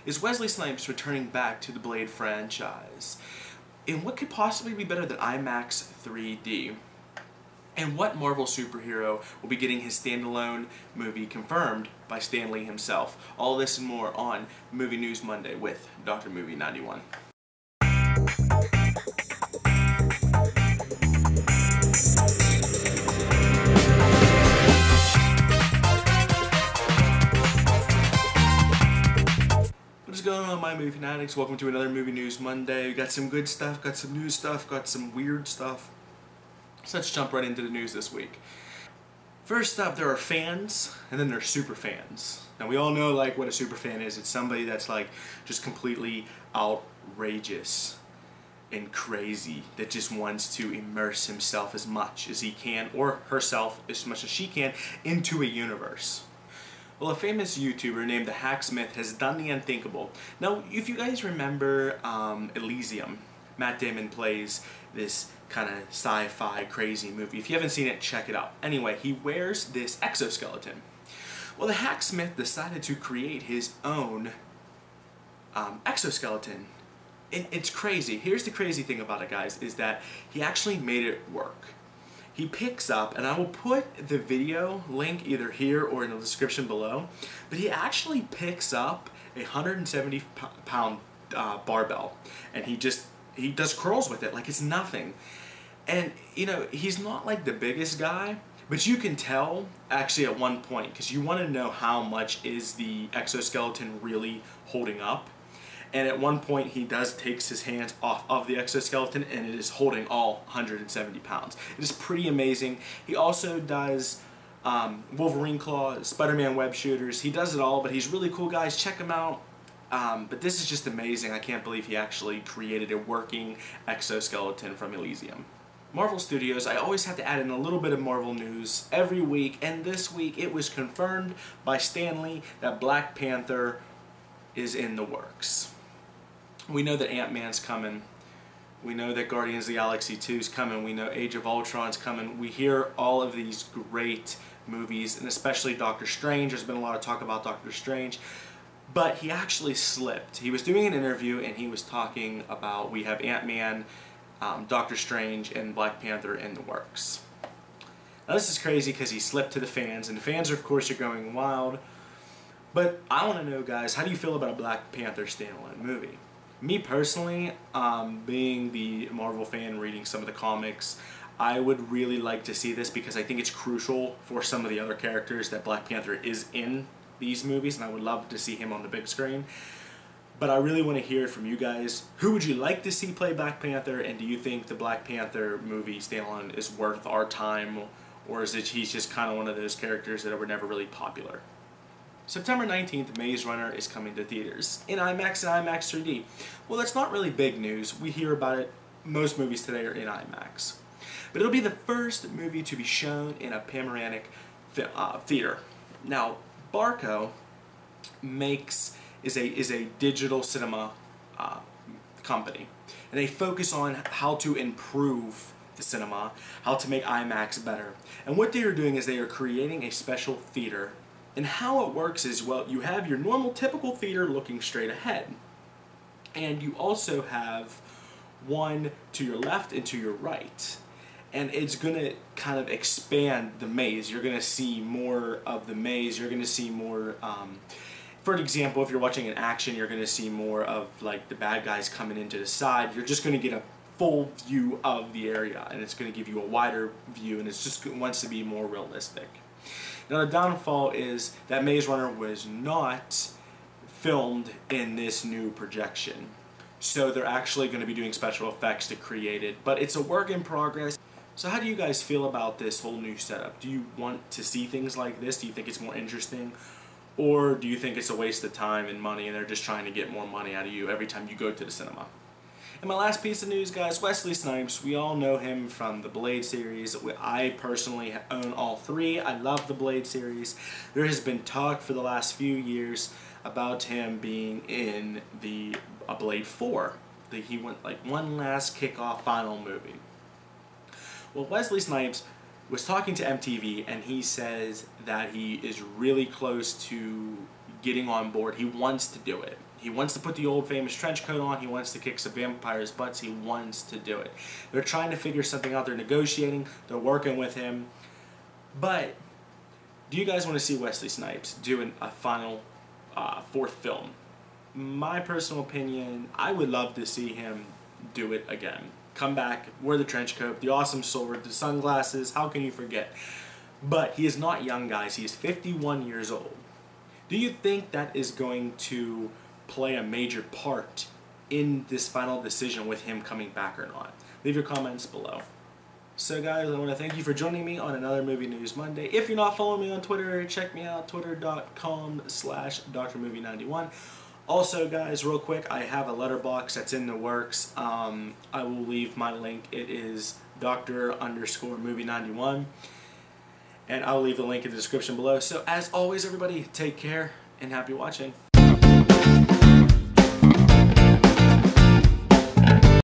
Is Wesley Snipes returning back to the Blade franchise? And what could possibly be better than IMAX 3D? And what Marvel superhero will be getting his standalone movie confirmed by Stan Lee himself? All this and more on Movie News Monday with Dr. Movie 91. What's going on, my movie fanatics? Welcome to another Movie News Monday. We got some good stuff, got some new stuff, got some weird stuff. So let's jump right into the news this week. First up, there are fans, and then there's super fans. Now we all know like what a super fan is. It's somebody that's like just completely outrageous and crazy, that just wants to immerse himself as much as he can, or herself as much as she can, into a universe. Well, a famous YouTuber named The Hacksmith has done the unthinkable. Now, if you guys remember Elysium, Matt Damon plays this kind of sci-fi crazy movie. If you haven't seen it, check it out. Anyway, he wears this exoskeleton. Well, the Hacksmith decided to create his own exoskeleton. It's crazy. Here's the crazy thing about it, guys, is that he actually made it work. He picks up, and I will put the video link either here or in the description below, but he actually picks up a 170-pound barbell, and he does curls with it like it's nothing. And you know, he's not like the biggest guy, but you can tell actually at one point, because you want to know how much is the exoskeleton really holding up. And at one point he takes his hands off of the exoskeleton, and it is holding all 170 pounds. It is pretty amazing. He also does Wolverine claws, Spider-Man web shooters. He does it all, but he's really cool, guys. Check him out. But this is just amazing. I can't believe he actually created a working exoskeleton from Elysium. Marvel Studios, I always have to add in a little bit of Marvel news every week, and this week it was confirmed by Stan Lee that Black Panther is in the works. We know that Ant-Man's coming. We know that Guardians of the Galaxy 2 is coming. We know Age of Ultron's coming. We hear all of these great movies, and especially Doctor Strange. There's been a lot of talk about Doctor Strange. But he actually slipped. He was doing an interview, and he was talking about we have Ant-Man, Doctor Strange, and Black Panther in the works. Now this is crazy because he slipped to the fans, and the fans, of course, are going wild. But I want to know, guys, how do you feel about a Black Panther standalone movie? Me personally, being the Marvel fan, reading some of the comics, I would really like to see this because I think it's crucial for some of the other characters that Black Panther is in these movies, and I would love to see him on the big screen. But I really want to hear it from you guys. Who would you like to see play Black Panther, and do you think the Black Panther movie standalone is worth our time, or is it he's just kind of one of those characters that were never really popular? September 19th, Maze Runner is coming to theaters in IMAX and IMAX 3D. Well, that's not really big news. We hear about it. Most movies today are in IMAX. But it'll be the first movie to be shown in a panoramic theater. Now, Barco is a digital cinema company, and they focus on how to improve the cinema, how to make IMAX better. And what they are doing is they are creating a special theater. And how it works is, well, you have your normal typical theater looking straight ahead, and you also have one to your left and to your right, and it's going to kind of expand the maze. You're going to see more of the maze. You're going to see more, for example, if you're watching an action, you're going to see more of like the bad guys coming into the side. You're just going to get a full view of the area, and it's going to give you a wider view, and it just wants to be more realistic. Now the downfall is that Maze Runner was not filmed in this new projection. So they're actually going to be doing special effects to create it, but it's a work in progress. So how do you guys feel about this whole new setup? Do you want to see things like this? Do you think it's more interesting? Or do you think it's a waste of time and money, and they're just trying to get more money out of you every time you go to the cinema? And my last piece of news, guys, Wesley Snipes. We all know him from the Blade series. I personally own all three. I love the Blade series. There has been talk for the last few years about him being in the Blade 4. He went like one last kickoff final movie. Well, Wesley Snipes was talking to MTV, and he says that he is really close to getting on board. He wants to do it. He wants to put the old famous trench coat on. He wants to kick some vampires' butts. He wants to do it. They're trying to figure something out. They're negotiating. They're working with him. But do you guys want to see Wesley Snipes do a final fourth film? My personal opinion, I would love to see him do it again. Come back, wear the trench coat, the awesome sword, the sunglasses. How can you forget? But he is not young, guys. He is 51 years old. Do you think that is going to play a major part in this final decision with him coming back or not? Leave your comments below. So guys, I want to thank you for joining me on another Movie News Monday. If you're not following me on Twitter, check me out, twitter.com/drmovie91. Also guys, real quick, I have a letterbox that's in the works. I will leave my link. It is Dr_movie91. And I'll leave the link in the description below. So as always, everybody, take care and happy watching.